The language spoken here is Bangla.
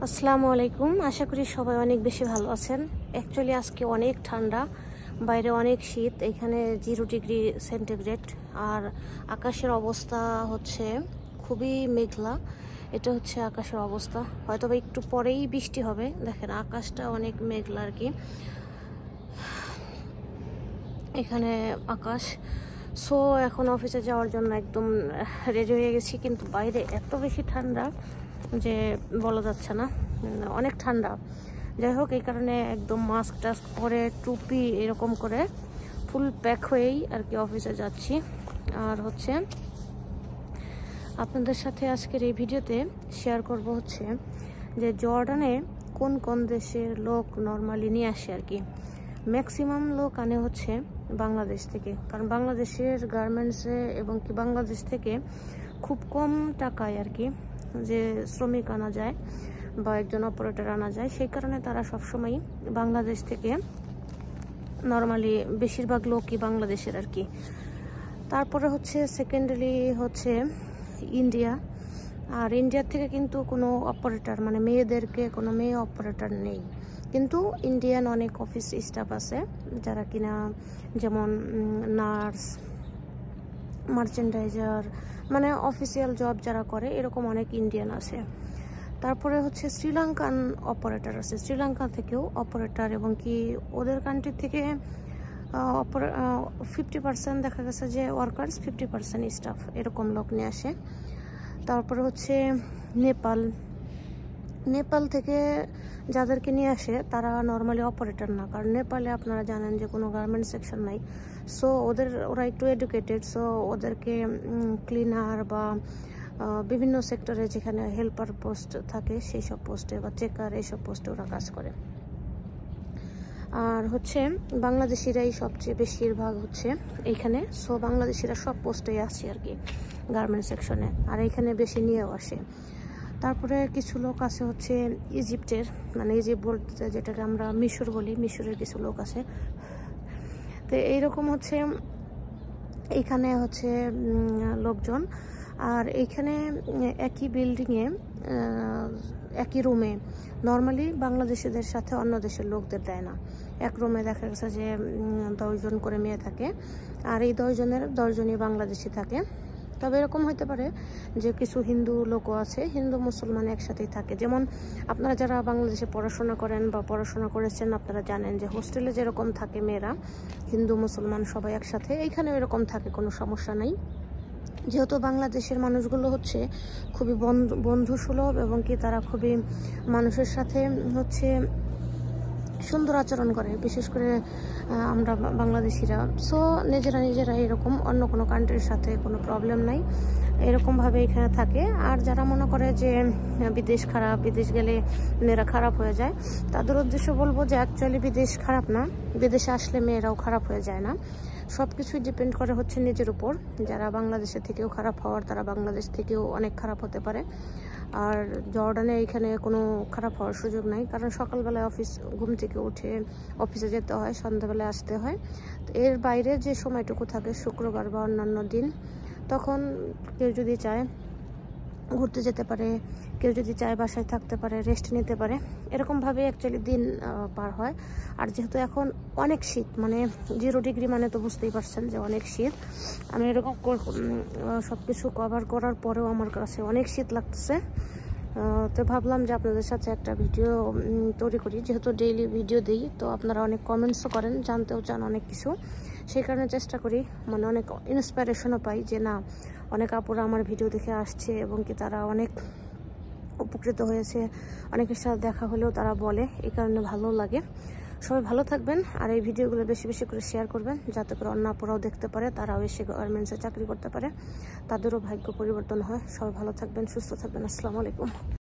আসসালামু আলাইকুম। আশা করি সবাই অনেক বেশি ভালো আছেন। অ্যাকচুয়ালি আজকে অনেক ঠান্ডা, বাইরে অনেক শীত, এখানে 0 ডিগ্রি সেন্টিগ্রেড। আর আকাশের অবস্থা হচ্ছে খুবই মেঘলা। এটা হচ্ছে আকাশের অবস্থা, হয়তো বা একটু পরেই বৃষ্টি হবে। দেখেন আকাশটা অনেক মেঘলা আর কি। এখানে আকাশ। সো এখন অফিসে যাওয়ার জন্য একদম রেডি হয়ে গেছি, কিন্তু বাইরে এত বেশি ঠান্ডা যে বলা যাচ্ছে না, অনেক ঠান্ডা। যাই হোক, এই কারণে একদম মাস্ক টাস্ক পরে টুপি এরকম করে ফুল প্যাক হয়েই আর কি অফিসে যাচ্ছি। আর হচ্ছে আপনাদের সাথে আজকের এই ভিডিওতে শেয়ার করব হচ্ছে যে জর্ডানে কোন কোন দেশের লোক নর্মালি নিয়ে আসে আর কি। ম্যাক্সিমাম লোক আনে হচ্ছে বাংলাদেশ থেকে, কারণ বাংলাদেশের গার্মেন্টসে এবং কি বাংলাদেশ থেকে খুব কম টাকায় আর কি যে শ্রমিক আনা যায় বা একজন অপারেটর আনা যায়, সেই কারণে তারা সবসময় বাংলাদেশ থেকে নর্মালি বেশিরভাগ লোকই বাংলাদেশের আর কি। তারপরে হচ্ছে সেকেন্ডারি হচ্ছে ইন্ডিয়া। আর ইন্ডিয়ার থেকে কিন্তু কোনো অপারেটর মানে মেয়েদেরকে কোনো মেয়ে অপারেটর নেই, কিন্তু ইন্ডিয়ান অনেক অফিস স্টাফ আছে যারা কিনা যেমন নার্স, মার্চেন্ডাইজার, মানে অফিসিয়াল জব যারা করে এরকম অনেক ইন্ডিয়ান আছে। তারপরে হচ্ছে শ্রীলঙ্কান অপারেটর আছে, শ্রীলঙ্কা থেকেও অপারেটর, এবং কি ওদের কান্ট্রি থেকে 50% দেখা গেছে যে ওয়ার্কার্স, 50% স্টাফ, এরকম লোক নিয়ে আসে। তারপরে হচ্ছে নেপাল থেকে যাদেরকে নিয়ে আসে তারা নর্মালি অপারেটর না, কারণ নেপালে আপনারা জানেন যে কোনো গার্মেন্ট সেকশন নাই। সো ওরা একটু এডুকেটেড, সো ওদেরকে ক্লিনার বা বিভিন্ন সেক্টরে যেখানে হেল্পার পোস্ট থাকে সেই সব পোস্টে বা চেকার এইসব পোস্টে ওরা কাজ করে। আর হচ্ছে বাংলাদেশিরাই সবচেয়ে বেশিরভাগ হচ্ছে এইখানে। সো বাংলাদেশিরা সব পোস্টেই আসে আর কি গার্মেন্ট সেকশনে, আর এইখানে বেশি নিয়েও আসে। তারপরে কিছু লোক আছে হচ্ছে ইজিপ্টের, মানে ইজিপ্ট বলতে যেটাকে আমরা মিশর বলি, মিশরের কিছু লোক আছে। তো এইরকম হচ্ছে এইখানে হচ্ছে লোকজন। আর এইখানে একই বিল্ডিংয়ে একই রুমে নর্মালি বাংলাদেশিদের সাথে অন্য দেশের লোকদের দেয় না। এক রুমে দেখা গেছে যে 10 জন করে মেয়ে থাকে, আর এই 10 জনের 10 জনই বাংলাদেশি থাকে। তবে এরকম হতে পারে যে কিছু হিন্দু লোকও আছে, হিন্দু মুসলমান একসাথেই থাকে। যেমন আপনারা যারা বাংলাদেশে পড়াশোনা করেন বা পড়াশোনা করেছেন, আপনারা জানেন যে হোস্টেলে যেরকম থাকে মেয়েরা, হিন্দু মুসলমান সবাই একসাথে, এইখানেও এরকম থাকে, কোনো সমস্যা নাই। যেহেতু বাংলাদেশের মানুষগুলো হচ্ছে খুবই বন্ধুসুলভ, এবং কি তারা খুবই মানুষের সাথে হচ্ছে সুন্দর আচরণ করে, বিশেষ করে আমরা বাংলাদেশিরা। সো নিজেরা এরকম, অন্য কোনো কান্ট্রির সাথে কোনো প্রবলেম নাই, এরকমভাবে এখানে থাকে। আর যারা মনে করে যে বিদেশ খারাপ, বিদেশ গেলে মেয়েরা খারাপ হয়ে যায়, তাদের উদ্দেশ্য বলবো যে অ্যাকচুয়ালি বিদেশ খারাপ না, বিদেশে আসলে মেয়েরাও খারাপ হয়ে যায় না। সব কিছুই ডিপেন্ড করে হচ্ছে নিজের উপর। যারা বাংলাদেশের থেকেও খারাপ হওয়ার, তারা বাংলাদেশ থেকেও অনেক খারাপ হতে পারে। আর জর্ডানে এইখানে কোনো খারাপ হওয়ার সুযোগ নাই, কারণ সকালবেলায় ঘুম থেকে উঠে অফিসে যেতে হয়, সন্ধ্যাবেলায় আসতে হয়। তো এর বাইরে যে সময়টুকু থাকে শুক্রবার বা অন্যান্য দিন, তখন কেউ যদি চায় ঘুরতে যেতে পারে, কেউ যদি চায় বাসায় থাকতে পারে, রেস্ট নিতে পারে, এরকমভাবে অ্যাকচুয়ালি দিন পার হয়। আর যেহেতু এখন অনেক শীত, মানে 0 ডিগ্রি মানে তো বুঝতেই পারছেন যে অনেক শীত। আমি এরকম সব কিছু কভার করার পরেও আমার কাছে অনেক শীত লাগতেছে। তো ভাবলাম যে আপনাদের সাথে একটা ভিডিও তৈরি করি, যেহেতু ডেইলি ভিডিও দিই, তো আপনারা অনেক কমেন্টসও করেন, জানতেও চান অনেক কিছু, সেই কারণে চেষ্টা করি, মানে অনেক ইন্সপিরেশনও পাই যে না, অনেক আপুরা আমার ভিডিও দেখে আসছে এবং কি তারা অনেক উপকৃত হয়েছে, অনেকের সাথে দেখা হলেও তারা বলে, এই কারণে ভালো লাগে। সবাই ভালো থাকবেন, আর এই ভিডিওগুলো বেশি বেশি করে শেয়ার করবেন, যাতে করে অন্য আপুরাও দেখতে পারে, তারাও এসে গার্মেন্টসে চাকরি করতে পারে, তাদেরও ভাগ্য পরিবর্তন হয়। সবাই ভালো থাকবেন, সুস্থ থাকবেন। আসসালামু আলাইকুম।